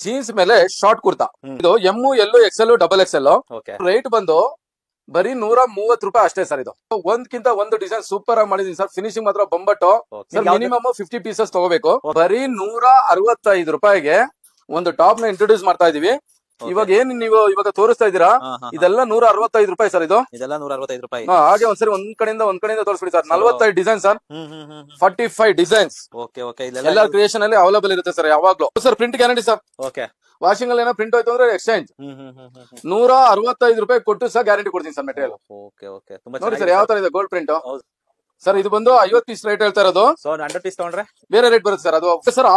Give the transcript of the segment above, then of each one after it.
Jeans ಮೇಲೆ short kurta ಇದು M L XL double Excel rate ಬಂದು ಬರೀ 130 ರೂಪಾಯಿ ಅಷ್ಟೇ ಸರ್. ಇದು ಒಂದ್ಕಿಂತ ಒಂದು ಡಿಸೈನ್ ಸೂಪರ್ ಆಗಿ ಮಾಡಿದೀನಿ ಸರ್. ಫಿನಿಶಿಂಗ್ ಮಾತ್ರ ಬೊಂಬಟ್ಟು ಸರ್. ಮಿನಿಮಮ್ 50 ಪೀಸಸ್ ತಗೋಬೇಕು. ಬರೀ 165 ರೂಪಾಯಿಗೆ ಒಂದು ಟಾಪ್ ನ ಇಂಟ್ರೊಡ್ಯೂಸ್ ಮಾಡ್ತಾ ಇದೀವಿ. ಇವಾಗ ಏನ್ ನೀವು ಇವಾಗ ತೋರಿಸ್ತಾ ಇದೀರಾ ಇದೆಲ್ಲ 165 ರೂಪಾಯಿ ಸರ್. ಇದೆಲ್ಲ 165 ರೂಪಾಯಿ. ಹಾಗೆ ಒಂದ್ಸರಿ ಒಂದ್ ಕಡೆಯಿಂದ ತೋರಿಸ್ಬಿಡಿ ಸರ್. 45 design sir. 45 ಡಿಸೈನ್ಸ್ ಎಲ್ಲ ಕ್ರಿಯೇಷನ್ ಅಲ್ಲಿ ಅವೈಲೇಬಲ್ ಇರುತ್ತೆ ಸರ್ ಯಾವಾಗ್ಲೂ sir. Print guarantee sir. Washing ಅಲ್ಲಿ ಏನೋ ಪ್ರಿಂಟ್ ಹೋಯ್ತು ಅಂದ್ರೆ ಎಕ್ಸ್ಚೇಂಜ್ 165 ರೂಪಾಯಿ ಕೊಟ್ಟು ಸರ್ ಗ್ಯಾರಂಟಿ ಕೊಡ್ತೀನಿ ಸರ್. ಮೆಟೀರಿಯಲ್ ನೋಡಿ ಸರ್ ಯಾವ ತರ ಇದೆ ಗೋಲ್ಡ್ ಪ್ರಿಂಟ್ ಸರ್. ಇದು ಬಂದು 50 ಪೀಸ್ ರೇಟ್ ಹೇಳ್ತಾ ಇರೋದು. 100 ಪೀಸ್ ತಗೊಂಡ್ರೆ ಬೇರೆ ರೇಟ್ ಬರುತ್ತೆ ಸರ್. ಅದು ಸರ್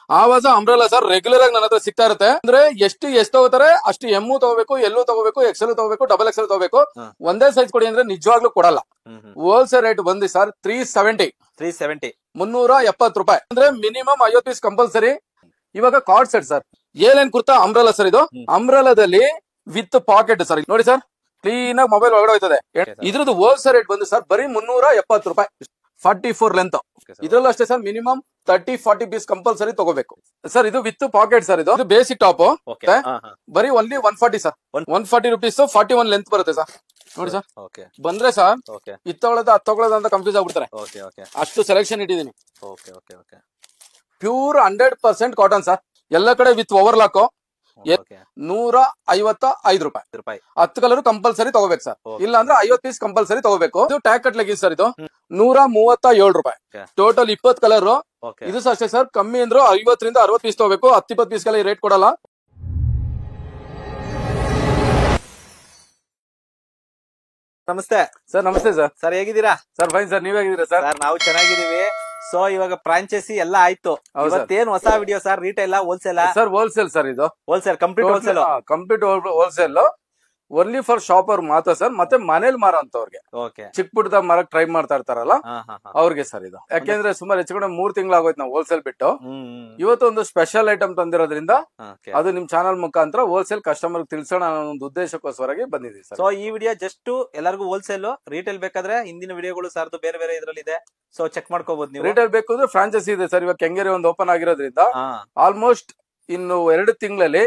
ಆವಾಜ ಅಂಬ್ರೆಲಾ ಸರ್ ರೆಗ್ಯುಲರ್ ಆಗಿ ನನ್ನ ಹತ್ರ ಸಿಗ್ತಾ ಇರುತ್ತೆ. ಅಂದ್ರೆ ಎಷ್ಟು ತಗೋತಾರೆ ಅಷ್ಟು ಎಮ್ ತಗೋಬೇಕು, ಎಲ್ಲೂ ತಗೋಬೇಕು, ಎಕ್ಸೆಲ್ ತಗೋಬೇಕು, ಡಬಲ್ ಎಕ್ಸೆಲ್ ತಗೋಬೇಕು. ಒಂದೇ ಸೈಜ್ ಕೊಡಿ ಅಂದ್ರೆ ನಿಜವಾಗ್ಲೂ ಕೊಡಲ್ಲ. ಹೋಲ್ಸೇಲ್ ರೇಟ್ ಬಂದಿ ಸರ್ 370 370 ರೂಪಾಯಿ. ಅಂದ್ರೆ ಮಿನಿಮಮ್ 50 ಪೀಸ್ ಕಂಪಲ್ಸರಿ. ಇವಾಗ ಕಾರ್ಡ್ ಸೆಟ್ ಸರ್. ಏನೇನ್ ಕುರ್ತಾ ಅಂಬ್ರೆಲಾ ಸರ್. ಇದು ಅಂಬ್ರೆಲಾದಲ್ಲಿ ವಿತ್ ಪಾಕೆಟ್ ಸರ್. ನೋಡಿ ಸರ್ ಕ್ಲೀನ್ ಆಗಿ ಮೊಬೈಲ್ ಒಳಗಡೆ ಹೋಯ್ತದೆ. ಇದ್ರದ್ದು ಹೋಲ್ಸೇಲ್ ರೇಟ್ ಬಂದು ಸರ್ ಬರೀ 370 ರೂಪಾಯಿ. 44 ಲೆಂತ್. ಇದ್ರಲ್ಲೂ ಅಷ್ಟೇ ಸರ್. ಮಿನಿಮಮ್ 30-40 ಪೀಸ್ ಕಂಪಲ್ಸರಿ ತಗೋಬೇಕು ಸರ್. ಇದು ವಿತ್ ಪಾಕೆಟ್ ಸರ್. ಇದು ಬೇಸಿಕ್ ಟಾಪ್ ಬರೀ ಓನ್ಲಿ 140 ಸರ್. 140 ರುಪೀಸ್ 41 ಲೆಂತ್ ಬರುತ್ತೆ ಸರ್. ನೋಡಿ ಸರ್ ಬಂದ್ರೆ ಸರ್ ಇದು ತಗೊಳ್ಳೋದು ಅದು ತಗೊಳ್ಳೋದು ಅಂತ ಕನ್ಫ್ಯೂಸ್ ಆಗ್ಬಿಡ್ತಾರೆ. ಅಷ್ಟು ಸೆಲೆಕ್ಷನ್ ಇಟ್ಟಿದ್ದೀನಿ. Pure 100% cotton sir. ಎಲ್ಲ ಕಡೆ ವಿತ್ ಓವರ್ಲಾಕ್ 155 ರೂಪಾಯಿ. 10 ಕಲರ್ ಕಂಪಲ್ಸರಿ ತಗೋಬೇಕು ಸರ್. ಇಲ್ಲ ಅಂದ್ರೆ 50 ಪೀಸ್ ಕಂಪಲ್ಸರಿ ತಗೋಬೇಕು. ಇದು ಟ್ಯಾಗ್ ಕಟ್ ಲೆಗ್ಗಿನ್ಸ್ ಸರ್. ಇದು 137 ರೂಪಾಯಿ. Total 20 colour. ಇದು ಅಷ್ಟೇ ಸರ್. ಕಮ್ಮಿ ಅಂದ್ರು 50ರಿಂದ 60 ಪೀಸ್ ತಗೋಬೇಕು. 10-20 ಪೀಸ್ ಗೆಲ್ಲ ರೇಟ್ ಕೊಡಲ್ಲ. ನಮಸ್ತೆ ಸರ್. ನಮಸ್ತೆ ಸರ್. ಸರ್ ಹೇಗಿದ್ದೀರಾ ಸರ್? Fine sir. ನೀವ್ ಹೇಗಿದ್ದೀರಾ ಸರ್? ನಾವು ಚೆನ್ನಾಗಿದ್ದೀವಿ. ಸೊ ಇವಾಗ ಫ್ರಾಂಚೈಸಿ ಎಲ್ಲ ಆಯ್ತು. ಇವತ್ತೇನ್ ಹೊಸ video sir? Retail wholesale sir? Wholesale sir. ಇದು wholesale complete wholesale. Wholesale only for shopper ಮಾತ್ರ ಸರ್. ಮತ್ತೆ ಮನೇಲಿ ಮಾರೋ ಅಂತವ್ರಿಗೆ ಚಿಕ್ಕ ಪುಟ್ಟದ ಮರಕ್ ಟ್ರೈ ಮಾಡ್ತಾ ಇರ್ತಾರಲ್ಲ ಅವ್ರಿಗೆ ಸರ್ ಇದು. ಯಾಕೆಂದ್ರೆ ಸುಮಾರು ಹೆಚ್ಚು ಕಡೆ 3 ತಿಂಗಳಾಗೋಯ್ತು ನಾವು ಹೋಲ್ಸೇಲ್ ಬಿಟ್ಟು. ಇವತ್ತು ಒಂದು ಸ್ಪೆಷಲ್ ಐಟಮ್ ತಂದಿರೋದ್ರಿಂದ ಅದು ನಿಮ್ ಚಾನಲ್ ಮುಖಾಂತರ ಹೋಲ್ಸೇಲ್ ಕಸ್ಟಮರ್ ತಿಳಿಸೋಣ ಅನ್ನೋ ಒಂದು ಉದ್ದೇಶಕ್ಕೋಸ್ಕರ ಬಂದಿದೆ ಸರ್. ಸೊ ಈ ವಿಡಿಯೋ ಜಸ್ಟ್ ಎಲ್ಲರಿಗೂ ಹೋಲ್ಸೇಲ್. ರಿಟೇಲ್ ಬೇಕಾದ್ರೆ ಹಿಂದಿನ ವಿಡಿಯೋಗಳು ಸರ್ದು ಬೇರೆ ಬೇರೆ ಇದ್ರಲ್ಲಿ ಇದೆ. ಸೊ ಚೆಕ್ ಮಾಡ್ಕೋಬಹುದು ನೀವು. ರಿಟೇಲ್ ಬೇಕು ಅಂದ್ರೆ ಫ್ರಾಂಚೈಸಿ ಇದೆ ಸರ್. ಇವಾಗ ಕೆಂಗೇರಿ ಒಂದು ಓಪನ್ ಆಗಿರೋದ್ರಿಂದ ಆಲ್ಮೋಸ್ಟ್ ಇನ್ನು 2 ತಿಂಗಳಲ್ಲಿ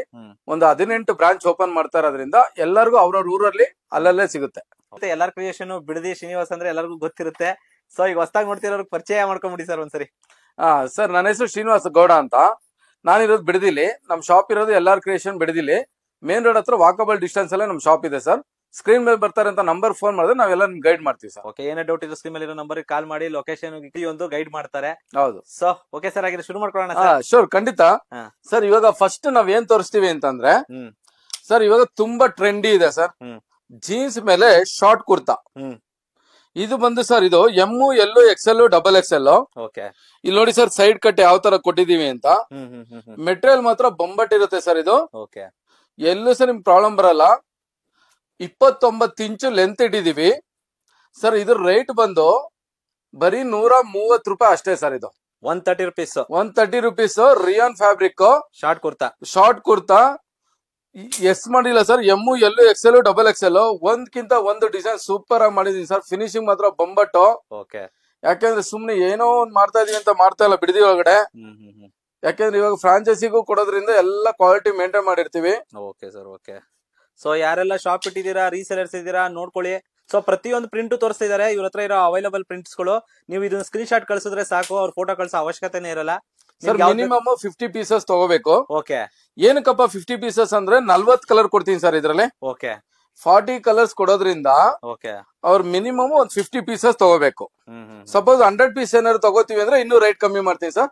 ಒಂದು 18 ಬ್ರಾಂಚ್ ಓಪನ್ ಮಾಡ್ತಾ ಇರೋದ್ರಿಂದ ಎಲ್ಲರಿಗೂ ಅವ್ರವ್ರ ಊರಲ್ಲಿ ಅಲ್ಲಲ್ಲೇ ಸಿಗುತ್ತೆ. ಮತ್ತೆ ಎಲ್ಲಾರ್ ಕ್ರಿಯೇಷನ್ ಬಿಡದಿ ಶ್ರೀನಿವಾಸ್ ಅಂದ್ರೆ ಎಲ್ಲರಿಗೂ ಗೊತ್ತಿರುತ್ತೆ. ಸೊ ಈಗ ಹೊಸದಾಗಿ ನೋಡ್ತಿರೋರ್ಗೆ ಪರಿಚಯ ಮಾಡ್ಕೊಂಬಿಡಿ ಸರ್ ಒಂದ್ಸರಿ. ಸರ್ ನನ್ನ ಹೆಸರು ಶ್ರೀನಿವಾಸ್ ಗೌಡ ಅಂತ. ನಾನಿರೋದು ಬಿಡದಿಲಿ. ನಮ್ ಶಾಪ್ ಇರೋದು ಎಲ್ಲಾರ್ ಕ್ರಿಯೇಷನ್ ಬಿಡದಿಲಿ. ಮೇನ್ ರೋಡ್ ಹತ್ರ ವಾಕಬಲ್ ಡಿಸ್ಟೆನ್ಸ್ ಅಲ್ಲೇ ನಮ್ ಶಾಪ್ ಇದೆ ಸರ್. ಸ್ಕ್ರೀನ್ ಮೇಲೆ ಬರ್ತಾರೆ ಅಂತ ನಂಬರ್ ಫೋನ್ ಮಾಡಿದ್ರೆ ನಾವೆಲ್ಲ ಗೈಡ್ ಮಾಡ್ತೀವಿ ಸರ್. ಓಕೆ, ಏನೇ ಡೌಟ್ ಇದೆ ಸ್ಕ್ರೀನ್ ಮೇಲೆ ಇರೋ ನಂಬರ್ ಕಾಲ್ ಮಾಡಿ ಲೊಕೇಶನ್ ಒಂದು ಗೈಡ್ ಮಾಡ್ತಾರೆ. ಹೌದು. ಸೊ ಓಕೆ ಸರ್, ಹಾಗಿದ್ರೆ ಶುರು ಮಾಡ್ಕೊಳ್ಳೋಣ. ಶೋರ್, ಖಂಡಿತ ಸರ್. ಇವಾಗ ಫಸ್ಟ್ ನಾವ್ ಏನ್ ತೋರಿಸ್ತೀವಿ ಅಂತಂದ್ರೆ ಸರ್, ಇವಾಗ ತುಂಬಾ ಟ್ರೆಂಡಿ ಇದೆ ಸರ್ ಜೀನ್ಸ್ ಮೇಲೆ ಶಾರ್ಟ್ ಕುರ್ತಾ. ಇದು ಬಂದು ಸರ್ ಇದು M L XL double Excel. ಇಲ್ಲಿ ನೋಡಿ ಸರ್ ಸೈಡ್ ಕಟ್ ಯಾವ ತರ ಕೊಟ್ಟಿದೀವಿ ಅಂತ. ಮೆಟೀರಿಯಲ್ ಮಾತ್ರ ಬೊಂಬಟ್ಟಿರುತ್ತೆ ಸರ್. ಇದು ಎಲ್ಲೂ ಸರ್ ನಿಮ್ ಪ್ರಾಬ್ಲಮ್ ಬರಲ್ಲ. 29 ಇಂಚು ಲೆಂತ್ ಇಟ್ಟಿದೀವಿ ಸರ್. ಇದ್ರ ರೇಟ್ ಬಂದು ಬರೀ 130 ರೂಪಾಯಿ ಅಷ್ಟೇ ಸರ್. ಇದು 130 rupees rayon fabric short kurta. S ಮಾಡಿಲ್ಲ sir. M L XL double XL ಒಂದ್ಕಿಂತ ಒಂದು ಡಿಸೈನ್ ಸೂಪರ್ ಆಗಿ ಮಾಡಿದೀನಿ ಸರ್. ಫಿನಿಶಿಂಗ್ ಮಾತ್ರ ಬೊಂಬಟ್ಟು. ಯಾಕೆಂದ್ರೆ ಸುಮ್ನೆ ಏನೋ ಒಂದ್ ಮಾಡ್ತಾ ಇದೀವಿ ಅಂತ ಮಾಡ್ತಾ ಇಲ್ಲ ಬಿಡದಿ ಒಳಗಡೆ. ಯಾಕೆಂದ್ರೆ ಇವಾಗ ಫ್ರಾಂಚೈಸಿಗೂ ಕೊಡೋದ್ರಿಂದ ಎಲ್ಲ ಕ್ವಾಲಿಟಿ ಮೇಂಟೈನ್ ಮಾಡಿರ್ತೀವಿ. ಸೊ ಯಾರೆಲ್ಲ ಶಾಪ್ ಇಟ್ಟಿದ್ದೀರಾ, ರೀಸೇಲರ್ಸ್ ಇದ್ದೀರಾ ನೋಡ್ಕೊಳ್ಳಿ. ಸೊ ಪ್ರತಿಯೊಂದು ಪ್ರಿಂಟ್ ತೋರಿಸ್ತಾ ಇದಾರೆ. ಇವ್ರ ಹತ್ರ ಇರೋ ಅವೈಲಬಲ್ ಪ್ರಿಂಟ್ಸ್ ಗಳು. ನೀವು ಇದನ್ನ ಸ್ಕ್ರೀನ್ ಶಾಟ್ ಕಳಿಸಿದ್ರೆ ಸಾಕು. ಅವ್ರ ಫೋಟೋ ಕಳ್ಸೋ ಅವಶ್ಯಕತೆನೇ ಇರಲ್ಲ. ಮಿನಿಮಮ್ 50 ಪೀಸಸ್ ತಗೋಬೇಕು. ಏನಕ್ಕಪ್ಪ 50 ಪೀಸಸ್ ಅಂದ್ರೆ 40 ಕಲರ್ ಕೊಡ್ತೀನಿ ಸರ್ ಇದ್ರಲ್ಲಿ. 40 ಕಲರ್ಸ್ ಕೊಡೋದ್ರಿಂದ ಅವ್ರ ಮಿನಿಮಮ್ ಒಂದ್ 50 ಪೀಸಸ್ ತಗೋಬೇಕು. ಸಪೋಸ್ 100 ಪೀಸ್ ಏನಾದ್ರು ತಗೋತೀವಿ ಅಂದ್ರೆ ಇನ್ನೂ ರೇಟ್ ಕಮ್ಮಿ ಮಾಡ್ತೀನಿ ಸರ್.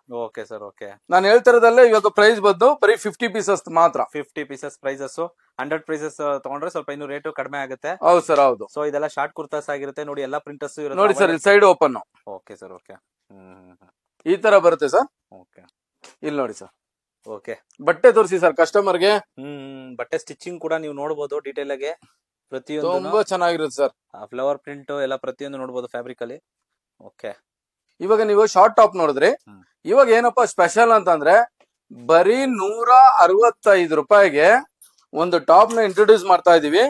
ನಾನು ಹೇಳ್ತಿರೋದಲ್ಲೇ ಇವಾಗ ಪ್ರೈಸ್ ಬಂದು ಬರೀ 50 ಪೀಸಸ್ ಮಾತ್ರ. 50 ಪೀಸಸ್ ಪ್ರೈಸಸ್. 100 ಪೀಸಸ್ ತಗೊಂಡ್ರೆ ಸ್ವಲ್ಪ ಇನ್ನೂ ರೇಟ್ ಕಡಿಮೆ ಆಗುತ್ತೆ. ಹೌದು ಸರ್, ಹೌದು. ಸೊ ಇದೆಲ್ಲ ಶಾರ್ಟ್ ಕುರ್ತಾಸ್ ಆಗಿರುತ್ತೆ ನೋಡಿ. ಎಲ್ಲಾ ಪ್ರಿಂಟರ್ಸ್ ನೋಡಿ ಸರ್. ಇಲ್ಲಿ ಸೈಡ್ ಓಪನ್. Okay sir. ಈ ತರ ಬರುತ್ತೆ ಸರ್. ಇಲ್ಲಿ ನೋಡಿ ಸರ್. ಬಟ್ಟೆ ತೋರಿಸಿ ಸರ್ ಕಸ್ಟಮರ್ಗೆ. ಬಟ್ಟೆ ಸ್ಟಿಚಿಂಗ್ ಕೂಡ ನೀವು ನೋಡಬಹುದು ಡೀಟೇಲ್ ಆಗಿ. ಪ್ರತಿಯೊಂದು ತುಂಬಾ ಚೆನ್ನಾಗಿರುತ್ತೆ ಸರ್. ಫ್ಲವರ್ ಪ್ರಿಂಟ್ ಎಲ್ಲ ಪ್ರತಿಯೊಂದು ನೋಡಬಹುದು ಫ್ಯಾಬ್ರಿಕ್ ಅಲ್ಲಿ. ಇವಾಗ ನೀವು ಶಾರ್ಟ್ ಟಾಪ್ ನೋಡಿದ್ರಿ. ಇವಾಗ ಏನಪ್ಪಾ ಸ್ಪೆಷಲ್ ಅಂತಂದ್ರೆ ಬರೀ 165 ರೂಪಾಯಿಗೆ ಒಂದು ಟಾಪ್ ನ ಇಂಟ್ರೊಡ್ಯೂಸ್ ಮಾಡ್ತಾ ಇದೀವಿ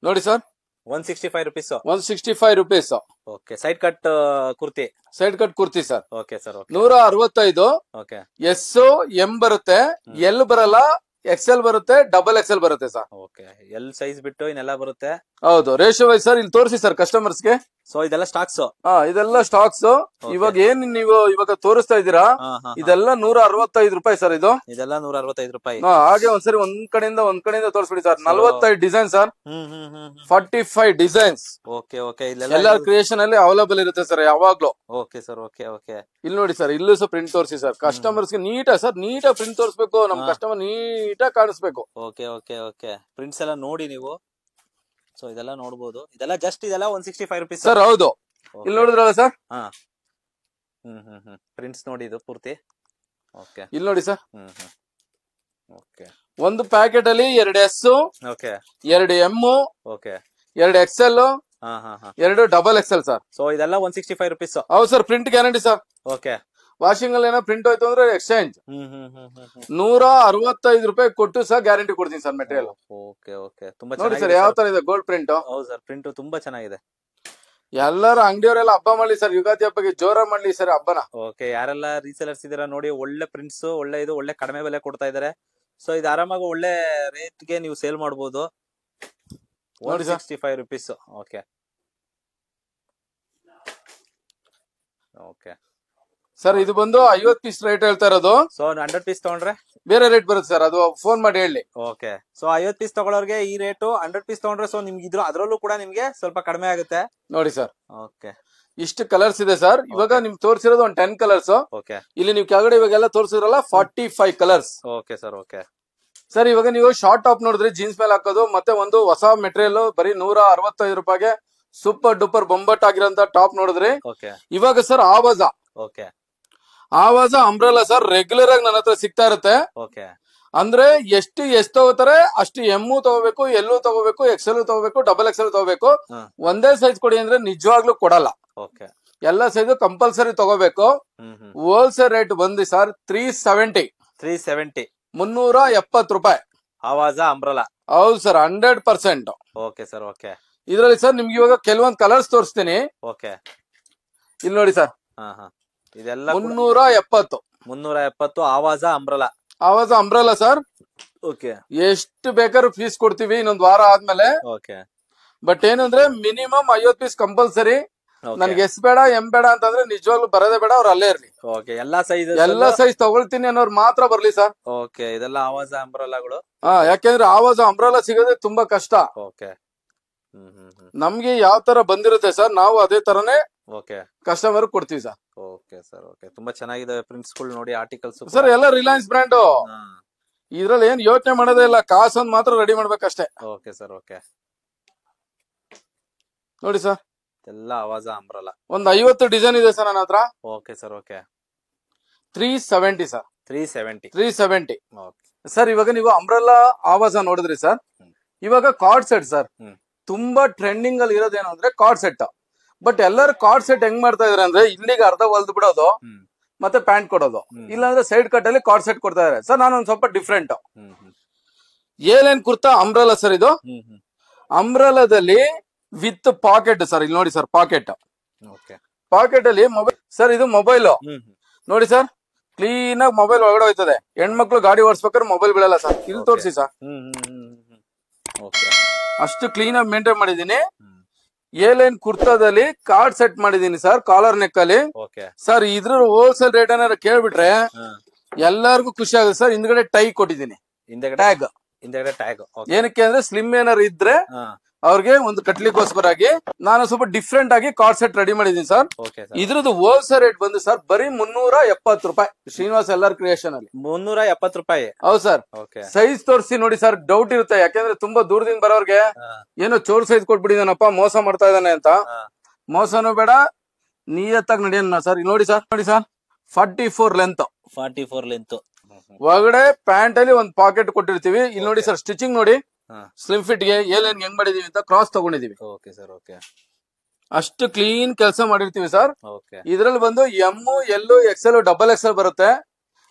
ನೋಡಿ sir. 165 rupees. 165 rupees. Okay, side cut kurti. Side cut kurti sir. Okay sir. 165. Okay. S M ಬರುತ್ತೆ, ಎಲ್ ಬರಲ್ಲ, ಎಕ್ಸೆಲ್ ಬರುತ್ತೆ, ಡಬಲ್ ಎಕ್ಸೆಲ್ ಬರುತ್ತೆ ಸರ್. ಓಕೆ, ಎಲ್ ಸೈಜ್ ಬಿಟ್ಟು ಇನ್ನೆಲ್ಲ ಬರುತ್ತೆ. ಹೌದು, ರೇಷಿಯೋ ವೈಸ್ ಸರ್. ಇಲ್ಲಿ ತೋರಿಸಿ ಸರ್ ಕಸ್ಟಮರ್ಸ್ ಗೆ. ಸೊ ಇದೆಲ್ಲ ಸ್ಟಾಕ್ಸ್. ಇದೆಲ್ಲ ಸ್ಟಾಕ್ಸ್. ಇವಾಗ ಏನ್ ನೀವು ಇವಾಗ ತೋರಿಸ್ತಾ ಇದ್ದೀರಾ, ಇದೆಲ್ಲ 165 ರೂಪಾಯಿ ಸರ್. ಇದೆಲ್ಲ 165 ರೂಪಾಯಿ. ಹಾಗೆ ಒಂದ್ಸರಿ ಒಂದ್ ಕಡೆಯಿಂದ ತೋರಿಸ್ಬಿಡಿ sir. 45 design sir. 45 designs. Okay okay. ಎಲ್ಲ ಕ್ರಿಯೇಷನ್ ಅಲ್ಲಿ ಅವೈಲೇಬಲ್ ಇರುತ್ತೆ ಸರ್ ಯಾವಾಗ್ಲೂ. Okay sir. Okay okay. ಇಲ್ಲಿ ನೋಡಿ ಸರ್, ಇಲ್ಲೂ ಸಹ ಪ್ರಿಂಟ್ ತೋರಿಸಿ ಸರ್. ಕಸ್ಟಮರ್ಸ್ ಗೆ ನೀಟಾಗಿ ಸರ್, ನೀಟಾಗಿ ಪ್ರಿಂಟ್ ತೋರಿಸ್ಬೇಕು. ನಮ್ ಕಸ್ಟಮರ್ ನೀಟಾಗಿ ಕಾಣಿಸ್ಬೇಕು. Okay okay okay. ಪ್ರಿಂಟ್ಸ್ ಎಲ್ಲ ನೋಡಿ ನೀವು. ಸೊ ಇದೆಲ್ಲ ನೋಡಬಹುದು. ಇದೆಲ್ಲ ಜಸ್ಟ್ ಇದೆಲ್ಲ 165 rupees ಸರ್. ಹೌದು, ಇಲ್ಲಿ ನೋಡಿದ್ರಲ್ಲ ಸರ್. ಪ್ರಿಂಟ್ಸ್ ನೋಡಿ ಇದು ಪೂರ್ತಿ. ಓಕೆ, ಇಲ್ಲಿ ನೋಡಿ ಸರ್. ಓಕೆ. ಒಂದು ಪ್ಯಾಕೆಟ್ ಅಲ್ಲಿ 2 S, okay, 2 M, okay, 2 XL, 2 double XL sir. So ಇದೆಲ್ಲ 165 rupees. ಹೌದು sir. Print guarantee sir. Okay. Washing ಅಲ್ಲಿ ಏನೋ ಪ್ರಿಂಟ್ ಹೋಯ್ತು ಅಂದ್ರೆ ಎಕ್ಸ್ಚೇಂಜ್. 165 ರೂಪಾಯಿ ಕೊಟ್ಟು ಸಹ ಗ್ಯಾರಂಟಿ ಕೊಡ್ತೀನಿ ಸರ್ ಮೆಟೀರಿಯಲ್. Okay okay. ತುಂಬಾ ನೋಡಿ ಸರ್ ಯಾವ ತರ ಇದೆ ಗೋಲ್ಡ್ ಪ್ರಿಂಟ್. ಹೌದು ಸರ್, ಪ್ರಿಂಟ್ ತುಂಬಾ ಚೆನ್ನಾಗಿದೆ. ಎಲ್ಲರೂ ಅಂಗಡಿಯವರೆಲ್ಲ ಹಬ್ಬ ಮಾಡ್ಲಿ ಸರ್, ಯುಗಾದಿ ಹಬ್ಬಕ್ಕೆ ಜೋರ ಮಾಡ್ಲಿ ಸರ್ ಹಬ್ಬನ. ಓಕೆ, ಯಾರೆಲ್ಲ ರೀಸೇಲರ್ಸ್ ಇದೀರಾ ನೋಡಿ, ಒಳ್ಳೆ ಪ್ರಿಂಟ್ಸ್, ಒಳ್ಳೆ ಕಡಿಮೆ ಬೆಲೆ ಕೊಡ್ತಾ ಇದಾರೆ. ಸೊ ಇದು ಆರಾಮಾಗಿ ಒಳ್ಳೆ ರೇಟ್ ಗೆ ನೀವು ಸೇಲ್ ಮಾಡಬಹುದು. 165 rupees. Okay okay sir. ಇದು ಬಂದು 50 ಪೀಸ್ ರೇಟ್ ಹೇಳ್ತಾ ಇರೋದು. ಸೊ 100 ಪೀಸ್ ತಗೊಂಡ್ರೆ ಬೇರೆ ರೇಟ್ ಬರುತ್ತೆ ಸರ್, ಅದು ಫೋನ್ ಮಾಡಿ ಹೇಳಿ. ಓಕೆ. ಸೊ 50 ಪೀಸ್ ತಗೊಳ್ಳೋರ್ಗೆ ಈ ರೇಟು, 100 ಪೀಸ್ ತಗೊಂಡ್ರೆ ಸೊ ನಿಮ್ಗೆ ಅದ್ರಲ್ಲೂ ಕೂಡ ನಿಮ್ಗೆ ಸ್ವಲ್ಪ ಕಡಿಮೆ ಆಗುತ್ತೆ ನೋಡಿ ಸರ್. ಓಕೆ. ಇಷ್ಟು ಕಲರ್ಸ್ ಇದೆ ಸರ್. ಇವಾಗ ನಿಮ್ಗೆ ತೋರಿಸಿರೋದು ಒಂದು 10 ಕಲರ್ಸ್. ಓಕೆ. ಇಲ್ಲಿ ನೀವು ಕೆಳಗಡೆ ಇವಾಗೆಲ್ಲ ತೋರಿಸಿದ್ರಲ್ಲ 45 colours. Okay sir. Okay sir. ಇವಾಗ ನೀವು ಶಾರ್ಟ್ ಟಾಪ್ ನೋಡಿದ್ರೆ ಜೀನ್ಸ್ ಮೇಲೆ ಹಾಕೋದು, ಮತ್ತೆ ಒಂದು ಹೊಸ ಮೆಟೀರಿಯಲ್ ಬರೀ 165 ರೂಪಾಯಿಗೆ ಸೂಪರ್ ಡೂಪರ್ ಬೊಂಬಟ್ ಆಗಿರೋಂತ ಟಾಪ್ ನೋಡಿದ್ರಿ. ಓಕೆ. ಇವಾಗ ಸರ್ ಆವಾಜ. ಓಕೆ. ಆವಾಜ ಅಂಬ್ರೆಲಾ ಸರ್ ರೆಗ್ಯುಲರ್ ಆಗಿ ನನ್ನ ಹತ್ರ ಸಿಗ್ತಾ ಇರುತ್ತೆ. ಓಕೆ. ಅಂದ್ರೆ ಎಷ್ಟು ತಗೋತಾರೆ ಅಷ್ಟು ಎಮ್ಮು ತಗೋಬೇಕು, ಎಲ್ಲೂ ತಗೋಬೇಕು, ಎಕ್ಸೆಲ್ ತಗೋಬೇಕು, ಡಬಲ್ ಎಕ್ಸೆಲ್ ತಗೋಬೇಕು. ಒಂದೇ ಸೈಜ್ ಕೊಡಿ ಅಂದ್ರೆ ನಿಜವಾಗ್ಲೂ ಕೊಡಲ್ಲ. ಓಕೆ. ಎಲ್ಲ ಸೈಜ್ ಕಂಪಲ್ಸರಿ ತಗೋಬೇಕು. ಹೋಲ್ಸೇಲ್ ರೇಟ್ ಬಂದು ಸರ್ 370. 370 ರೂಪಾಯಿ. ಆವಾಜ ಅಂಬ್ರೆಲಾ. ಹೌದು ಸರ್, 100%. Okay sir. ಓಕೆ. ಇದ್ರಲ್ಲಿ ಸರ್ ನಿಮ್ಗೆ ಇವಾಗ ಕೆಲವೊಂದು ಕಲರ್ಸ್ ತೋರಿಸ್ತೀನಿ. ಓಕೆ. ಇಲ್ಲಿ ನೋಡಿ ಸರ್. ಇದೆಲ್ಲ 370. ಆವಾಜ ಅಂಬ್ರೆಲಾ. ಆವಾಜ ಅಂಬ್ರೆಲಾ ಸರ್. ಓಕೆ. ಎಷ್ಟು ಬೇಕಾದ್ರೂ ಪೀಸ್ ಕೊಡ್ತೀವಿ ಇನ್ನೊಂದ್ ವಾರ ಆದ್ಮೇಲೆ. ಓಕೆ. ಬಟ್ ಏನಂದ್ರೆ ಮಿನಿಮಮ್ 50 ಪೀಸ್ ಕಂಪಲ್ಸರಿ. ನನ್ಗೆ ಎಸ್ ಬೇಡ ಎಂ ಬೇಡ ಅಂತಂದ್ರೆ ನಿಜವಾಗ್ಲೂ ಬರೋದೇ ಬೇಡ, ಅವ್ರು ಅಲ್ಲೇ ಇರ್ಲಿ. ಓಕೆ. ಎಲ್ಲಾ ಸೈಜ್ ತಗೊಳ್ತೀನಿ ಅನ್ನೋರು ಮಾತ್ರ ಬರ್ಲಿ ಸರ್. ಓಕೆ. ಇದೆಲ್ಲ ಆವಾಜ ಅಂಬ್ರೆಲಾಗಳು. ಯಾಕೆಂದ್ರೆ ಆವಾಜ ಅಂಬ್ರೆಲಾ ಸಿಗೋದೇ ತುಂಬಾ ಕಷ್ಟ. ಓಕೆ. ನಮ್ಗೆ ಯಾವ ತರ ಬಂದಿರುತ್ತೆ ಸರ್, ನಾವು ಅದೇ ತರನೇ ಓಕೆ ಕಸ್ಟಮರ್ ಕೊಡ್ತೀವಿ ಸರ್. Okay sir. ಓಕೆ. ತುಂಬಾ ಚೆನ್ನಾಗಿದೆ ಪ್ರಿಂಟ್ಸ್ ಗಳು ನೋಡಿ, ಆರ್ಟಿಕಲ್ಸ್ ಸರ್. ಎಲ್ಲ ರಿಲಯನ್ಸ್ ಬ್ರ್ಯಾಂಡ್. ಇದ್ರಲ್ಲಿ ಏನ್ ಯೋಚನೆ ಮಾಡೋದೇ ಇಲ್ಲ, ಕಾಸೊಂದ್ ಮಾತ್ರ ರೆಡಿ ಮಾಡ್ಬೇಕಷ್ಟೇ. Okay sir. ಓಕೆ. ನೋಡಿ ಸರ್, ಎಲ್ಲ ಆವಾಜ ಅಂಬ್ರೆಲಾ. ಒಂದ್ 50 ಡಿಸೈನ್ ಇದೆ ಸರ್ ನನ್ನ ಹತ್ರ. Okay sir. Okay. 370 sir. 370. Sir. ಇವಾಗ ನೀವು ಅಂಬ್ರೆಲಾ ಆವಾಜ ನೋಡಿದ್ರಿ ಸರ್. ಇವಾಗ ಕಾರ್ಡ್ ಸೆಟ್ ಸರ್. ತುಂಬಾ ಟ್ರೆಂಡಿಂಗ್ ಅಲ್ಲಿ ಇರೋದೇನು ಅಂದ್ರೆ ಕಾರ್ಡ್ ಸೆಟ್. ಬಟ್ ಎಲ್ಲರೂ ಕಾರ್ಡ್ ಸೆಟ್ ಹೆಂಗ್ ಮಾಡ್ತಾ ಇದಾರೆ ಅಂದ್ರೆ ಇಲ್ಲಿಗೆ ಅರ್ಧ ಹೊಲ್ದು ಬಿಡೋದು, ಮತ್ತೆ ಪ್ಯಾಂಟ್ ಕೊಡೋದು, ಇಲ್ಲಾಂದ್ರೆ ಸೈಡ್ ಕಟ್ ಅಲ್ಲಿ ಕಾರ್ಡ್ ಸೆಟ್ ಕೊಡ್ತಾ ಇದಾರೆ ಸರ್. ನಾನು ಒಂದ್ ಸ್ವಲ್ಪ ಡಿಫ್ರೆಂಟ್. ಏನೇನ್ ಕುರ್ತಾ ಅಂಬ್ರೆಲಾ ಸರ್. ಇದು ಅಂಬ್ರೆಲಾದಲ್ಲಿ ವಿತ್ ಪಾಕೆಟ್ ಸರ್. ಇಲ್ಲಿ ನೋಡಿ ಸರ್, ಪಾಕೆಟ್. ಪಾಕೆಟ್ ಅಲ್ಲಿ ಮೊಬೈಲ್ ಸರ್. ಇದು ಮೊಬೈಲ್ ನೋಡಿ ಸರ್, ಕ್ಲೀನ್ ಆಗಿ ಮೊಬೈಲ್ ಒಳಗಡೆ ಹೋಯ್ತದೆ. ಹೆಣ್ಮಕ್ಳು ಗಾಡಿ ಓಡಿಸ್ಬೇಕಾದ್ರೆ ಮೊಬೈಲ್ ಬೀಳಲ್ಲ ಸರ್. ಇಲ್ಲಿ ತೋರಿಸಿ ಸರ್. ಅಷ್ಟು ಕ್ಲೀನ್ ಆಗಿ ಮೇಂಟೈನ್ ಮಾಡಿದೀನಿ. ಏಲೈನ್ ಕುರ್ತಾದಲ್ಲಿ ಕಾರ್ಡ್ ಸೆಟ್ ಮಾಡಿದೀನಿ ಸರ್, ಕಾಲರ್ ನೆಕ್ ಅಲ್ಲಿ. ಸರ್ ಇದ್ರ ಹೋಲ್ಸೇಲ್ ರೇಟ್ ಏನಾರ ಕೇಳ್ಬಿಟ್ರೆ ಎಲ್ಲರಿಗೂ ಖುಷಿ ಆಗುತ್ತೆ ಸರ್. ಹಿಂದ್ಗಡೆ ಟೈ ಕೊಟ್ಟಿದ್ದೀನಿ, ಟ್ಯಾಗ್. ಏನಕ್ಕೆ ಅಂದ್ರೆ ಸ್ಲಿಮ್ ಏನಾರು ಇದ್ರೆ ಅವ್ರಿಗೆ ಒಂದು ಕಟ್ಲಿಕ್ಕೋಸ್ಕರಾಗಿ ನಾನು ಸ್ವಲ್ಪ ಡಿಫ್ರೆಂಟ್ ಆಗಿ ಕಾರ್ಡ್ ಸೆಟ್ ರೆಡಿ ಮಾಡಿದೀನಿ ಸರ್. ಇದ್ರದ್ದು ಹೋಲ್ಸೇಲ್ ರೇಟ್ ಬಂದು ಸರ್ ಬರೀ 370 ರೂಪಾಯಿ. ಶ್ರೀನಿವಾಸ್ ಎಲ್ಲಾರ್ ಕ್ರಿಯೇಷನ್ ಅಲ್ಲಿ 370 ರೂಪಾಯಿ. ಹೌದು ಸರ್. ಸೈಜ್ ತೋರಿಸಿ ನೋಡಿ ಸರ್, ಡೌಟ್ ಇರುತ್ತೆ. ಯಾಕಂದ್ರೆ ತುಂಬಾ ದೂರದಿಂದ ಬರೋರ್ಗೆ ಏನೋ ಚೋರ್ ಸೈಜ್ ಕೊಟ್ಬಿಟ್ಟಿದಾನಪ್ಪ, ಮೋಸ ಮಾಡ್ತಾ ಇದ್ದಾನೆ ಅಂತ. ಮೋಸನೂ ಬೇಡ, ನಿಯತ್ತಾಗಿ ನಡೆಯೋಣ ಸರ್. ನೋಡಿ ಸರ್, 44 ಲೆಂತ್. ಒಳಗಡೆ ಪ್ಯಾಂಟ್ ಅಲ್ಲಿ ಒಂದು ಪಾಕೆಟ್ ಕೊಟ್ಟಿರ್ತೀವಿ. ಇಲ್ಲಿ ನೋಡಿ ಸರ್, ಸ್ಟಿಚಿಂಗ್ ನೋಡಿ. ಸ್ಲಿಮ್ ಫಿಟ್ ಗೆ ಏಲೈನ್ ಹೆಂಗ್ ಮಾಡಿದೀವಿ ಅಂತ ಕ್ರಾಸ್ ತಗೊಂಡಿದೀವಿ. Okay sir. ಓಕೆ. ಅಷ್ಟು ಕ್ಲೀನ್ ಕೆಲಸ ಮಾಡಿರ್ತೀವಿ ಸರ್. ಇದ್ರಲ್ಲಿ ಬಂದು M, L, XL, double XL ಬರುತ್ತೆ.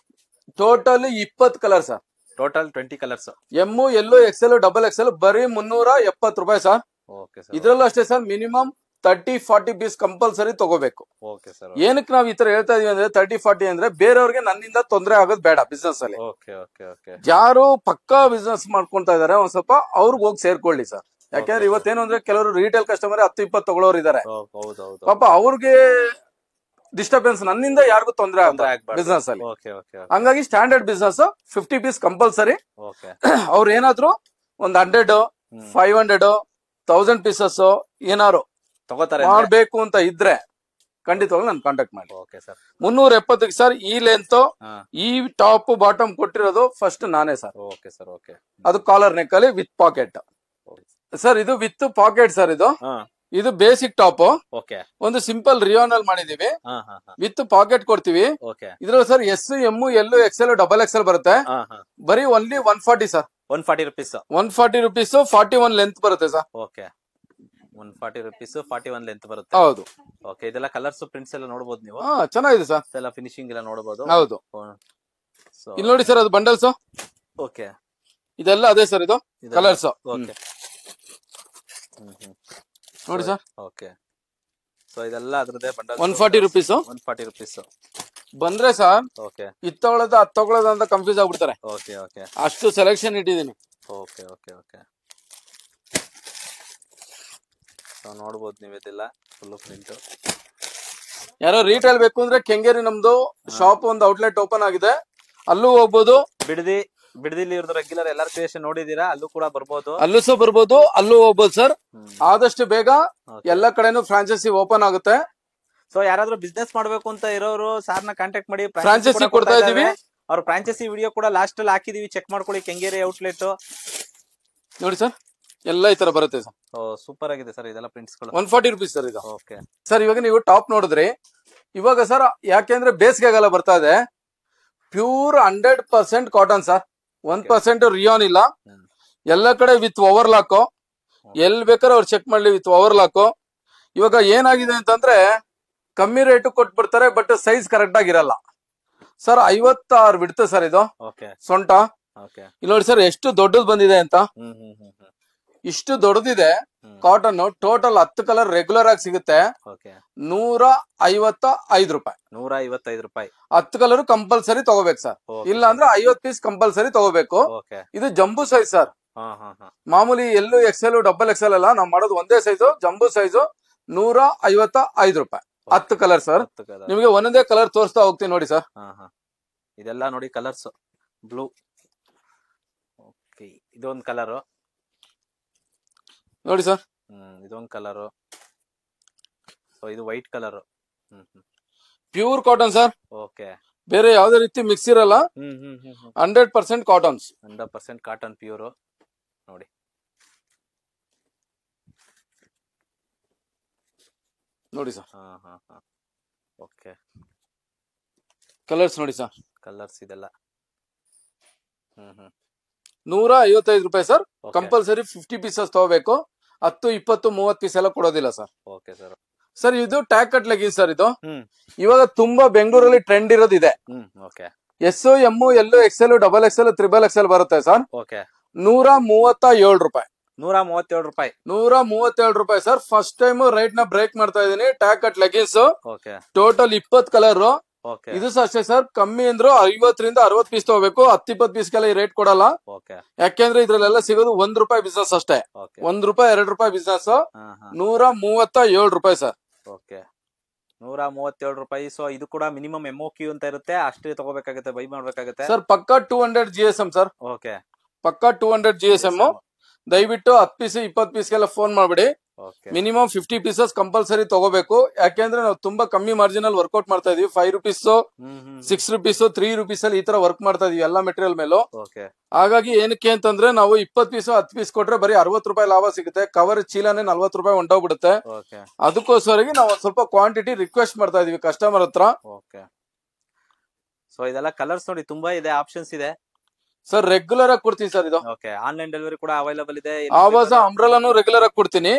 Total 20 colour sir. Total 20 colours. M, L, XL, double XL ಬರೀ 370 ರೂಪಾಯಿ ಸರ್. Okay sir. ಇದ್ರಲ್ಲೂ ಅಷ್ಟೇ ಸರ್, ಮಿನಿಮಮ್ 30-40 ಪೀಸ್ ಕಂಪಲ್ಸರಿ ತಗೋಬೇಕು. Okay sir. ಏನಕ್ಕೆ ನಾವ್ ಈ ತರ ಹೇಳ್ತಾ ಇದೀವಿ ಅಂದ್ರೆ 30-40 ಅಂದ್ರೆ ಬೇರೆಯವ್ರಿಗೆ ನನ್ನಿಂದ ತೊಂದರೆ ಆಗೋದು ಬೇಡ ಬಿಸ್ನೆಸ್ ಅಲ್ಲಿ. Okay okay okay. ಯಾರು ಪಕ್ಕಾ ಬಿಸ್ನೆಸ್ ಮಾಡ್ಕೊಂತಾ ಇದಾರೆ ಒಂದ್ ಸ್ವಲ್ಪ ಅವ್ರಿಗೆ ಹೋಗಿ ಸೇರ್ಕೊಳ್ಳಿ ಸರ್. ಯಾಕಂದ್ರೆ ಇವತ್ತೇನು ಅಂದ್ರೆ ಕೆಲವರು ರಿಟೇಲ್ ಕಸ್ಟಮರ್ 10-20 ತಗೊಳ್ಳೋರು ಇದಾರೆ. ಹೌದೌದು. ಪಾಪ ಅವ್ರಿಗೆ ಡಿಸ್ಟರ್ಬೆನ್ಸ್, ನನ್ನಿಂದ ಯಾರಿಗೂ ತೊಂದರೆ ಆಗಬಾರ್ದು ಬಿಸ್ನೆಸ್ ಅಲ್ಲಿ. ಹಂಗಾಗಿ ಸ್ಟ್ಯಾಂಡರ್ಡ್ ಬಿಸ್ನೆಸ್ 50 ಪೀಸ್ ಕಂಪಲ್ಸರಿ. ಅವ್ರು ಏನಾದ್ರು ಒಂದ್ 100, 500, 1000 ಪೀಸಸ್ ಏನಾರು ತಗೋತಾರೆ ಮಾಡ್ಬೇಕು ಅಂತ ಇದ್ರೆ ಖಂಡಿತವಾಗ್ಲೂ ನಾನು ಕಾಂಟ್ಯಾಕ್ಟ್ ಮಾಡಿ. 370 ಸರ್. ಈ ಲೆಂತ್, ಈ ಟಾಪ್ ಬಾಟಮ್ ಕೊಟ್ಟಿರೋದು ಫಸ್ಟ್ ನಾನೇ ಸರ್. Okay sir. ಓಕೆ. ಅದು ಕಾಲರ್ ನೆಕ್ ಅಲ್ಲಿ ವಿತ್ ಪಾಕೆಟ್ ಸರ್. ಇದು ವಿತ್ ಪಾಕೆಟ್ ಸರ್. ಇದು ಬೇಸಿಕ್ ಟಾಪ್. ಒಂದು ಸಿಂಪಲ್ ರಿಯೋನ್ ಅಲ್ಲಿ ಮಾಡಿದೀವಿ, ವಿತ್ ಪಾಕೆಟ್ ಕೊಡ್ತೀವಿ. ಇದ್ರಲ್ಲಿ sir S, M, L, XL, double XL ಬರುತ್ತೆ. ಬರೀ only 140 sir. 140 rupees. 140 rupees 41 length ಬರುತ್ತೆ ಸರ್. ಓಕೆ. 140 rupees 41 ಲೆಂತ್ ಬರುತ್ತೆ. ಹೌದು. ಓಕೆ. ಇದೆಲ್ಲ ಕಲರ್ಸ್, ಪ್ರಿಂಟ್ಸ್ ಎಲ್ಲ ನೋಡಬಹುದು ನೀವು. ಚೆನ್ನಾಗಿದೆ ಸರ್. ಎಲ್ಲ ಫಿನಿಶಿಂಗ್ ಎಲ್ಲ ನೋಡಬಹುದು. ಹೌದು. ಇಲ್ಲಿ ನೋಡಿ ಸರ್, ಅದು ಬಂಡಲ್ಸ್. ಓಕೆ. ಇದೆಲ್ಲ ಅದೇ ಸರ್, ಇದು ಕಲರ್ಸ್. ಓಕೆ. ನೋಡಿ ಸರ್. ಓಕೆ. ಸೊ ಇದೆಲ್ಲ ಅದ್ರದೇ ಬಂಡಲ್. 140 rupees. 140 rupees ಬಂದ್ರೆ ಸರ್, ಓಕೆ, ಇದು ತಗೊಳ್ಳೋದು ಅದು ತಗೊಳ್ಳೋದು ಅಂತ ಕನ್ಫ್ಯೂಸ್ ಆಗ್ಬಿಡ್ತಾರೆ. Okay okay. ಅಷ್ಟು ಸೆಲೆಕ್ಷನ್ ಇಟ್ಟಿದ್ದೀನಿ. Okay okay okay. ಸೊ ನೋಡಬಹುದು ನೀವು, ಇದೆಲ್ಲ ಫುಲ್ ಪ್ರಿಂಟ್. ಯಾರೋ ರೀಟೇಲ್ ಬೇಕು ಅಂದ್ರೆ ಕೆಂಗೇರಿ ನಮ್ದು ಶಾಪ್ ಒಂದು ಔಟ್ಲೆಟ್ ಓಪನ್ ಆಗಿದೆ, ಅಲ್ಲೂ ಹೋಗ್ಬೋದು. ಬಿಡದಿಲಿ ಇರೋದು ರೆಗ್ಯುಲರ್ ಎಲ್ಲಾರ್ ಕ್ರಿಯೇಷನ್ ನೋಡಿದೀರಾ, ಅಲ್ಲೂ ಕೂಡ ಬರ್ಬೋದು. ಅಲ್ಲೂ ಸಹ ಬರ್ಬೋದು, ಅಲ್ಲೂ ಹೋಗ್ಬೋದು ಸರ್. ಆದಷ್ಟು ಬೇಗ ಎಲ್ಲ ಕಡೆನೂ ಫ್ರಾಂಚೈಸಿ ಓಪನ್ ಆಗುತ್ತೆ. ಸೊ ಯಾರಾದ್ರೂ ಬಿಸ್ನೆಸ್ ಮಾಡ್ಬೇಕು ಅಂತ ಇರೋರು ಸಾರ್ನ ಕಾಂಟ್ಯಾಕ್ಟ್ ಮಾಡಿ, ಫ್ರಾಂಚೈಸಿ ಕೊಡ್ತಾ ಇದೀವಿ. ಅವ್ರ ಫ್ರಾಂಚೈಸಿ ವಿಡಿಯೋ ಕೂಡ ಲಾಸ್ಟ್ ಅಲ್ಲಿ ಹಾಕಿದೀವಿ, ಚೆಕ್ ಮಾಡ್ಕೊಳ್ಳಿ. ಕೆಂಗೇರಿ ಔಟ್ಲೆಟ್ ನೋಡಿ ಸರ್, ಎಲ್ಲ ಈ ತರ ಬರುತ್ತೆ ಸರ್. ಸೂಪರ್ ಆಗಿದೆ ಸರ್ ಇದೆಲ್ಲ ಪ್ರಿಂಟ್ಸ್ ಗಳು. 140 rupees ಸರ್ ಇದು. ಓಕೆ ಸರ್, ಇವಾಗ ನೀವು ಟಾಪ್ ನೋಡಿದ್ರಿ. ಇವಾಗ ಸರ್ ಯಾಕೆಂದ್ರೆ ಬೇಸಿಗೆಗಾಲ ಬರ್ತಾ ಇದೆ, ಪ್ಯೂರ್ 100% ಕಾಟನ್ ಸರ್. 1% ರಿಯಾನ್ ಇಲ್ಲ. ಎಲ್ಲ ಕಡೆ ವಿತ್ ಓವರ್ಲಾಕ್. ಎಲ್ ಬೇಕಾದ್ರೆ ಅವ್ರು ಚೆಕ್ ಮಾಡ್ಲಿ, ವಿತ್ ಓವರ್ಲಾಕ್. ಇವಾಗ ಏನಾಗಿದೆ ಅಂತಂದ್ರೆ ಕಮ್ಮಿ ರೇಟ್ ಕೊಟ್ಬಿಡ್ತಾರೆ, ಬಟ್ ಸೈಜ್ ಕರೆಕ್ಟ್ ಆಗಿರಲ್ಲ ಸರ್. 56 ಬಿಡ್ತು ಸರ್ ಇದು ಸೊಂಟ. ಇಲ್ಲಿ ನೋಡಿ ಸರ್ ಎಷ್ಟು ದೊಡ್ಡದು ಬಂದಿದೆ ಅಂತ. ಇಷ್ಟು ದೊಡ್ಡದಿದೆ. ಕಾಟನ್ ಟೋಟಲ್ 10 ಕಲರ್ ರೆಗ್ಯುಲರ್ ಆಗಿ ಸಿಗುತ್ತೆ. 155 ರೂಪಾಯಿ. 155 ರೂಪಾಯಿ 10 ಕಲರ್ ಕಂಪಲ್ಸರಿ ತಗೋಬೇಕು ಸರ್. ಇಲ್ಲ ಅಂದ್ರೆ 50 ಪೀಸ್ ಕಂಪಲ್ಸರಿ ತಗೋಬೇಕು. ಇದು ಜಂಬೂ ಸೈಜ್ ಸರ್. ಮಾಮೂಲಿ ಎಲ್ಲೂ ಎಕ್ಸೆಲ್, ಡಬಲ್ ಎಕ್ಸೆಲ್ ಅಲ್ಲ, ನಾವ್ ಮಾಡೋದು ಒಂದೇ ಸೈಜು, ಜಂಬೂ ಸೈಜು. 155 ರೂಪಾಯಿ 10 ಕಲರ್ ಸರ್. ನಿಮಗೆ ಒಂದೊಂದೇ ಕಲರ್ ತೋರಿಸ್ತಾ ಹೋಗ್ತೀನಿ ನೋಡಿ ಸರ್. ಇದೆಲ್ಲ ನೋಡಿ ಕಲರ್ಸ್. ಬ್ಲೂ, ಇದೊಂದು ಕಲರ್ ನೋಡಿ ಸರ್. ಇದೊಂದು ಕಲರ್. ಇದು white colour. Pure cotton sir. Okay. ಬೇರೆ ಯಾವ್ದೇ ರೀತಿ ಮಿಕ್ಸ್ ಇರಲ್ಲ. 100% ಕಾಟನ್ಸ್. 100% cotton pure. ನೋಡಿ ನೋಡಿ ಸರ್. ಓಕೆ. ಕಲರ್ಸ್ ನೋಡಿ ಸರ್. ಕಲರ್ಸ್ ಇದೆಲ್ಲ 155 ರೂಪಾಯಿ ಸರ್. ಕಂಪಲ್ಸರಿ 50 ಪೀಸಸ್ ತಗೋಬೇಕು. 10, 20, 30 ಪೀಸ್ ಎಲ್ಲ ಕೊಡೋದಿಲ್ಲ ಸರ್. Okay sir. ಸರ್ ಇದು ಟ್ಯಾಗ್ ಕಟ್ ಲೆಗಿನ್ ಸರ್. ಇದು ಇವಾಗ ತುಂಬಾ ಬೆಂಗಳೂರಲ್ಲಿ ಟ್ರೆಂಡ್ ಇರೋದಿದೆ. S, M, L, XL, double XL, triple XL ಬರುತ್ತೆ ಸರ್. 137 ರೂಪಾಯಿ. 137 ರೂಪಾಯಿ. 137 ರೂಪಾಯಿ ಸರ್. ಫಸ್ಟ್ ಟೈಮ್ ರೈಟ್ ನ ಬ್ರೇಕ್ ಮಾಡ್ತಾ ಇದೀನಿ. Tag cut leggings total 20 colour. ಇದು ಸಹ ಅಷ್ಟೇ ಸರ್. ಕಮ್ಮಿ ಅಂದ್ರು 50 ರಿಂದ 60 ಪೀಸ್ ತಗೋಬೇಕು. 10-20 ಪೀಸ್ಗೆಲ್ಲ ಈ ರೇಟ್ ಕೊಡಲ್ಲ. ಯಾಕೆಂದ್ರೆ ಇದ್ರಲ್ಲೆಲ್ಲ ಸಿಗೋದು ₹1 ಬಿಸ್ನೆಸ್ ಅಷ್ಟೇ. ₹1, ₹2 ಬಿಸ್ನೆಸ್. 137 ರೂಪಾಯಿ ಸರ್. ಓಕೆ. 137 ರೂಪಾಯಿ. ಸೊ ಇದು ಕೂಡ ಮಿನಿಮಮ್ MOQ ಅಂತ ಇರುತ್ತೆ, ಅಷ್ಟೇ ತಗೋಬೇಕಾಗುತ್ತೆ, ಬೈ ಮಾಡ್ಬೇಕಾಗುತ್ತೆ ಸರ್. ಪಕ್ಕಾ 200 GSM ಸರ್. ಓಕೆ. ಪಕ್ಕಾ 200 GSM. ದಯವಿಟ್ಟು 10 ಪೀಸ್ 20 ಪೀಸ್ಗೆಲ್ಲ ಫೋನ್ ಮಾಡ್ಬಿಡಿ. ಮಿನಿಮಮ್ 50 ಪೀಸಸ್ ಕಂಪಲ್ಸರಿ ತಗೋಬೇಕು. ಯಾಕೆಂದ್ರೆ ನಾವು ತುಂಬಾ ಕಮ್ಮಿ ಮಾರ್ಜಿನ್ ಅಲ್ಲಿ ವರ್ಕೌಟ್ ಮಾಡ್ತಾ ಇದೀವಿ. 5 ರೂಪೀಸ್, 6 ರೂಪೀಸ್, 3 ರೂಪೀಸ್ ಅಲ್ಲಿ ಈ ತರ ವರ್ಕ್ ಮಾಡ್ತಾ ಇದೀವಿ ಎಲ್ಲಾ ಮೆಟೀರಿಯಲ್ ಮೇಲೂ. ಹಾಗಾಗಿ ಏನಕ್ಕೆ ಅಂತಂದ್ರೆ ನಾವು 20 ಪೀಸ್ 10 ಪೀಸ್ ಕೊಟ್ರೆ ಬರೀ ₹60 ಲಾಭ ಸಿಗುತ್ತೆ. ಕವರ್ ಚೀಲನೇ ₹40 ಹೊಂಟೋಗ್ಬಿಡುತ್ತೆ. ಅದಕ್ಕೋಸ್ಕರ ನಾವು ಒಂದ್ ಸ್ವಲ್ಪ ಕ್ವಾಂಟಿಟಿ ರಿಕ್ವೆಸ್ಟ್ ಮಾಡ್ತಾ ಇದೀವಿ ಕಸ್ಟಮರ್ ಹತ್ರ. ಸೊ ಇದೆಲ್ಲ ಕಲರ್ಸ್ ನೋಡಿ ತುಂಬಾ ಇದೆ, ಆಪ್ಷನ್ಸ್ ಇದೆ ಸರ್. ರೆಗ್ಯುಲರ್ ಆಗಿ ಕೊಡ್ತೀನಿ ಸರ್ ಇದು. ಆನ್ಲೈನ್ ಡೆಲಿವರಿ ಕೂಡ ಅವೈಲೇಬಲ್ ಇದೆ. ಆವಾಜ ಅಂಬ್ರೆಲಾನು ರೆಗ್ಯುಲರ್ ಆಗಿ ಕೊಡ್ತೀನಿ.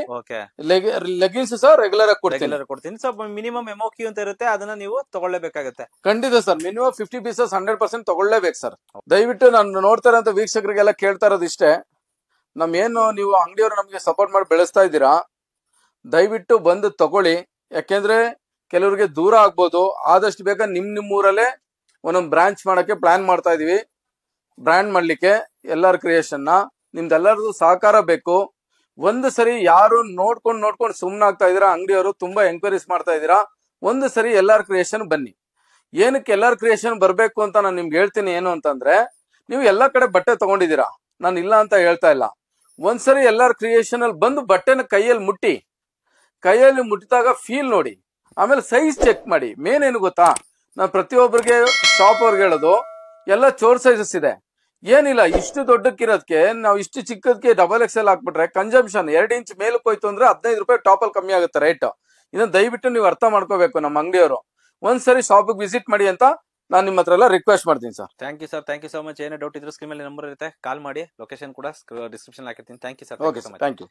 ಲೆಗಿನ್ಸ್ ಸರ್ ರೆಗ್ಯುಲರ್ ಆಗಿ ಕೊಡ್ತೀನಿ. ಸೊ ಮಿನಿಮಮ್ MOQ ಅಂತ ಇರುತ್ತೆ, ಅದನ್ನ ನೀವು ತಗೊಳ್ಳೇಬೇಕಾಗುತ್ತೆ. ಖಂಡಿತ ಸರ್. ಮಿನಿಮಮ್ 50 ಪೀಸಸ್ 100% ತಗೊಳ್ಳೇಬೇಕು ಸರ್. ದಯವಿಟ್ಟು ನಾನು ನೋಡ್ತಾ ಇರೋಂತ ವೀಕ್ಷಕರಿಗೆಲ್ಲ ಕೇಳ್ತಾ ಇರೋದು ಇಷ್ಟೇ, ಏನು ನೀವು ಅಂಗಡಿಯವರು ನಮಗೆ ಸಪೋರ್ಟ್ ಮಾಡಿ ಬೆಳೆಸ್ತಾ ಇದ್ದೀರಾ, ದಯವಿಟ್ಟು ಬಂದು ತಗೊಳ್ಳಿ. ಯಾಕೆಂದ್ರೆ ಕೆಲವರಿಗೆ ದೂರ ಆಗ್ಬೋದು. ಆದಷ್ಟು ಬೇಗ ನಿಮ್ಮೂರಲ್ಲೇ ಒಂದೊಂದು ಬ್ರಾಂಚ್ ಮಾಡಕ್ಕೆ ಪ್ಲಾನ್ ಮಾಡ್ತಾ ಇದೀವಿ. ಬ್ರ್ಯಾಂಡ್ ಮಾಡ್ಲಿಕ್ಕೆ ಎಲ್ಲರ ಕ್ರಿಯೇಷನ್ ನ ನಿಮ್ದೆಲ್ಲರದು ಸಹಕಾರ ಬೇಕು. ಒಂದು ಸರಿ ಯಾರು ನೋಡ್ಕೊಂಡು ಸುಮ್ನಾಗ್ತಾ ಇದೀರಾ, ಅಂಗಡಿಯವರು ತುಂಬಾ ಎಂಕ್ವೈರೀಸ್ ಮಾಡ್ತಾ ಇದೀರಾ, ಒಂದು ಸರಿ ಎಲ್ಲಾರ್ ಕ್ರಿಯೇಷನ್ ಬನ್ನಿ. ಏನಕ್ಕೆ ಎಲ್ಲಾರ್ ಕ್ರಿಯೇಷನ್ ಬರ್ಬೇಕು ಅಂತ ನಾನು ನಿಮ್ಗೆ ಹೇಳ್ತೀನಿ ಏನು ಅಂತಂದ್ರೆ, ನೀವು ಎಲ್ಲಾ ಕಡೆ ಬಟ್ಟೆ ತಗೊಂಡಿದ್ದೀರಾ, ನಾನು ಇಲ್ಲ ಅಂತ ಹೇಳ್ತಾ ಇಲ್ಲ. ಒಂದ್ಸರಿ ಎಲ್ಲಾರ್ ಕ್ರಿಯೇಷನ್ ಅಲ್ಲಿ ಬಂದು ಬಟ್ಟೆನ ಕೈಯಲ್ಲಿ ಮುಟ್ಟಿದಾಗ ಫೀಲ್ ನೋಡಿ, ಆಮೇಲೆ ಸೈಜ್ ಚೆಕ್ ಮಾಡಿ. ಮೇನ್ ಏನು ಗೊತ್ತಾ, ನಾನು ಪ್ರತಿಯೊಬ್ಬರಿಗೆ ಶಾಪ್ ಅವ್ರಿಗೆ ಹೇಳೋದು, ಎಲ್ಲ ಚೋರ್ ಸೈಜಸ್ ಇದೆ. ಏನಿಲ್ಲ, ಇಷ್ಟು ದೊಡ್ಡಕ್ಕಿರೋದಕ್ಕೆ ನಾವು ಇಷ್ಟು ಚಿಕ್ಕದಕ್ಕೆ ಡಬಲ್ ಎಕ್ಸೆಲ್ ಹಾಕ್ಬಿಟ್ರೆ ಕನ್ಸಂಪ್ಷನ್ 2 ಇಂಚ್ ಮೇಲಕ್ಕೆ ಹೋಯ್ತು ಅಂದ್ರೆ 15 ರೂಪಾಯಿ ಟಾಪಲ್ಲಿ ಕಮ್ಮಿ ಆಗುತ್ತೆ ರೇಟ್. ಇದನ್ನ ದಯವಿಟ್ಟು ನೀವು ಅರ್ಥ ಮಾಡ್ಕೋಬೇಕು. ನಮ್ಮ ಅಂಗಡಿಯವರು ಒಂದ್ಸರಿ ಶಾಪಿಗೆ ವಿಸಿಟ್ ಮಾಡಿ ಅಂತ ನಾನು ನಿಮ್ಮ ಹತ್ರ ಎಲ್ಲ ರಿಕ್ವೆಸ್ಟ್ ಮಾಡ್ತೀನಿ sir. Thank you sir, thank you so much. ಏನೇ ಡೌಟ್ ಇದ್ರು ಸ್ಕ್ರೀನ್ ಮೇಲೆ ನಂಬರ್ ಇರುತ್ತೆ, ಕಾಲ್ ಮಾಡಿ. ಲೊಕೇಶನ್ ಕೂಡ ಡಿಸ್ಕ್ರಿಪ್ಷನ್ ಹಾಕಿರ್ತೀನಿ. Thank you sir. Okay sir, thank you.